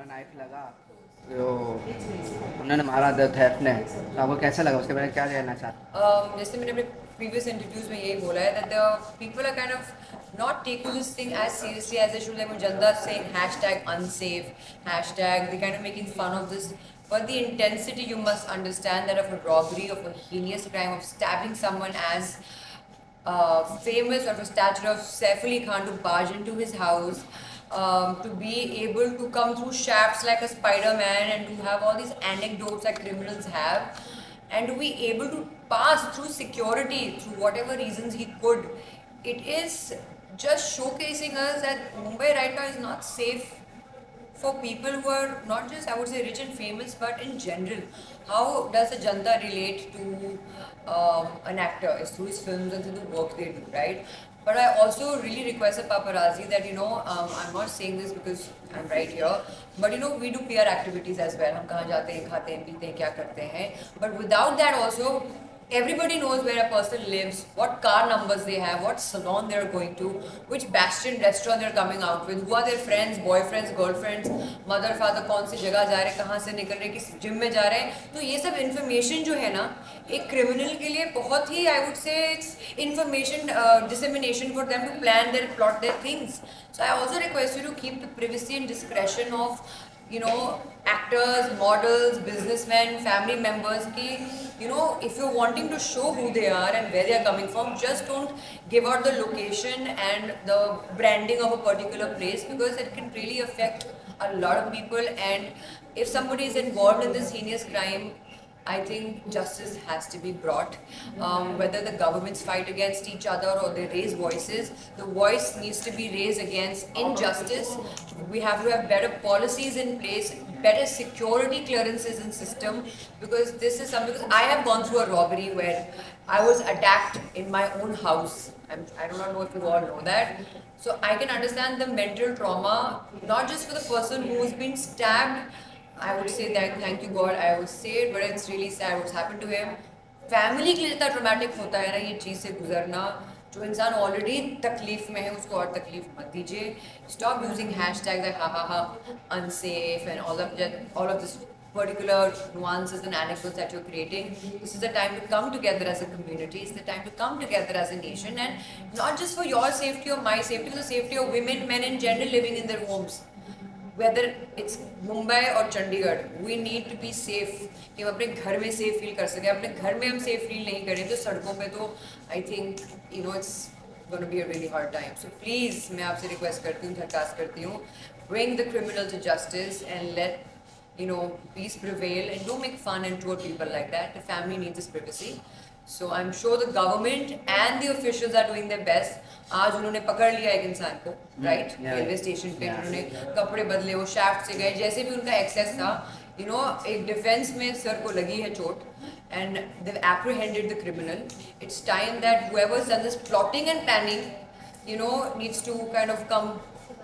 हमारा नाइफ लगा जो उन्होंने मारा द थेफ्ट ने, तो आपको कैसा लगा, उसके बारे में क्या कहना चाहते जैसे मैंने अपने प्रीवियस इंटरव्यूज में यही बोला है that the people are kind of not taking this thing as seriously as they should. Like Mujanda saying hashtag unsafe, hashtag they kind of making fun of this. But the intensity, you must understand that of a robbery, of a heinous crime, of stabbing someone as famous of a stature of Saif Ali Khan to barge into his house, to be able to come through shafts like a Spider-Man and to have all these anecdotes that criminals have, and to be able to pass through security through whatever reasons he could. It is just showcasing us that Mumbai right now is not safe for people who are not just, I would say, rich and famous, but in general. How does a janta relate to an actor? It's through his films and through the work they do, right? But I also really request a paparazzi that, I'm not saying this because I'm right here, but we do PR activities as well. हम कहाँ जाते हैं, खाते हैं, पीते हैं, क्या करते हैं. But without that also, everybody knows where a person lives, what car numbers they have, what salon they're going to, which Bastion restaurant they're coming out with, who are their friends, boyfriends, girlfriends, mother, father, कौन सी जगह जा रहे हैं, कहाँ से निकल रहे हैं, किस जिम में जा रहे हैं. तो ये सब इन्फॉर्मेशन जो है ना, एक क्रिमिनल के लिए बहुत ही, I would say, it's information dissemination for them to plan their plot their things. So I also request you to keep the privacy and discretion of actors, models, businessmen, family members ki, if you're wanting to show who they are and where they are coming from, just don't give out the location and the branding of a particular place, because it can really affect a lot of people. And if somebody is involved in this heinous crime, I think justice has to be brought. Whether the governments fight against each other or they raise voices, the voice needs to be raised against injustice. We have to have better policies in place, better security clearances in system, because this is something, because I have gone through a robbery where I was attacked in my own house. I do not know if you all know that. So I can understand the mental trauma, not just for the person who has been stabbed. I would say that thank you God, I would say it, but it's really sad what's happened to him. Family के लिए इतना traumatic होता है ना ये चीज़ से गुजरना. जो इंसान ऑलरेडी तकलीफ में है उसको और तकलीफ मत दीजिए. Stop using hashtags like ha unsafe and all of this particular nuances and anecdotes that you're creating. This is the time to come together as a community. It's the time to come together as a nation, and not just for your safety or my safety, for the safety of women, men in general living in their homes. Whether it's Mumbai or Chandigarh, we need to be safe. कि हम अपने घर में safe feel कर सकें. अपने घर में हम सेफ फील नहीं करें तो सड़कों पे तो I think it's going to be a really hard time. So please, मैं आपसे रिक्वेस्ट करती हूँ, दरखास्त करती हूँ, bring the criminal to justice and let peace prevail, and don't make fun and troll people like that. The family needs this privacy. So I'm sure the government and the officials are doing their best. आज उन्होंने पकड़ लिया एक इंसान को, right, railway station पे. उन्होंने कपड़े बदले, वो शाफ्ट से गए, जैसे भी उनका एक्सेस था. एक डिफेंस में सर को लगी है चोट, and they've apprehended the criminal. It's time that whoever's done this plotting and planning, needs to kind of come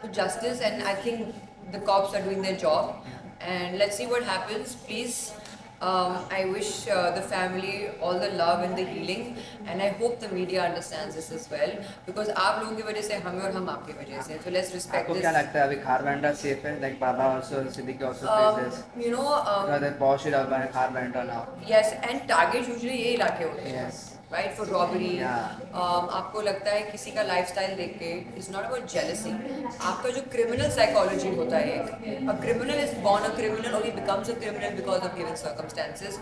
to justice. And I think the cops are doing their job. And let's see what happens. Please. I wish the family all the love and the healing, and I hope the media understands this as well, because आप लोगों की वजह से हमें और हम आपकी वजह से. So let's respect आपको this. क्या लगता है अभी खारबेंटा सेफ है? Like Baba also, Siddiqui also faces. The Posh is up by Kharbenta now. Yes, and target usually ये इलाके होते हैं. Yes. Right, for robbery. आपको लगता है किसी का लाइफस्टाइल देख के, it's not about jealousy. आपका जो criminal psychology होता है, a criminal is born a criminal or he becomes a criminal because of given circumstances.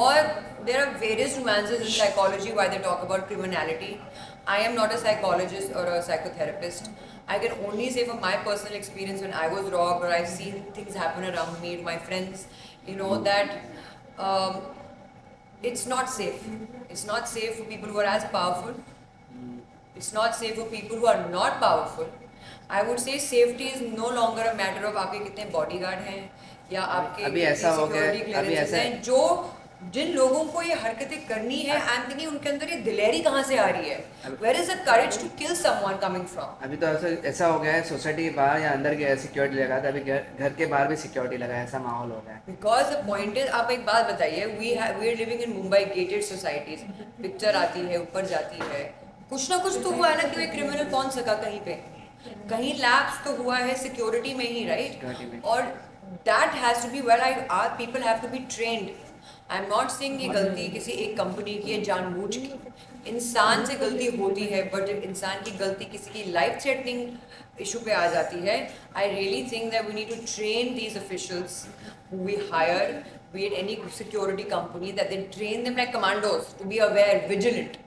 Or there are various nuances in psychology why they talk about criminality. I am not a psychologist or a psychotherapist. I can only say from my personal experience when I was robbed or I've seen things happen around me, my friends, that it's not safe. It's not safe for people who are as powerful. It's not safe for people who are not powerful. I would say safety is no longer a matter of आपके कितने bodyguard हैं या आपके कितने security clearances हैं. जो जिन लोगों को ये हरकतें करनी है, आई एम थिंकिंग उनके अंदर ये दिलेरी कहाँ से आ रही है? Where is the courage to kill someone coming from? अभी तो ऐसा हो गया है, सोसाइटी के बाहर या अंदर के सिक्योरिटी लगा था, अभी घर के बाहर भी सिक्योरिटी लगा है, ऐसा माहौल हो गया है. Because the point is, आप एक बात बताइए, we are living in Mumbai gated societies. Picture आती है, ऊपर जाती है, कुछ ना कुछ तो हुआ है ना कि वे क्रिमिनल पहुंच सका कहीं पे. कहीं लैप्स तो हुआ है सिक्योरिटी में ही, राइट? और that has to be where our people have to be trained. I'm not saying ये गलती किसी एक कंपनी की है जानबूझ की, इंसान से गलती होती है, but जब इंसान की गलती किसी की लाइफ थ्रेटनिंग इशू पे आ जाती है, I really think that we need to train these officials who we hire, be it any security company, that they train them like commandos to be aware, vigilant,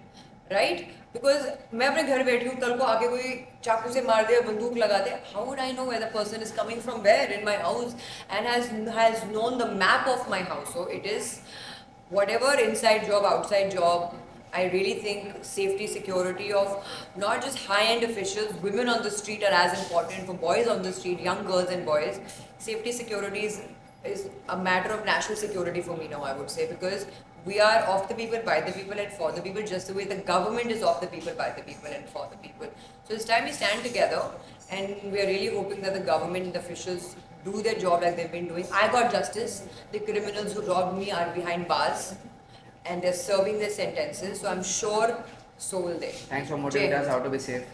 right? Because मैं अपने घर बैठी हूँ, कल को आके कोई चाकू से मार दे, बंदूक लगा दे, how would I know where the person is coming from, where in my house, and has known the map of my house? So it is whatever inside job, outside job. I really think safety, security of not just high-end officials, women on the street are as important, for boys on the street, young girls and boys. Safety, security is a matter of national security for me now, I would say, because we are of the people, by the people and for the people, just the way the government is of the people, by the people and for the people. So it's time we stand together, and we are really hoping that the government and the officials do their job like they've been doing. I got justice. The criminals who robbed me are behind bars and they're serving their sentences. So I'm sure so will they. Thanks for motivating us how to be safe.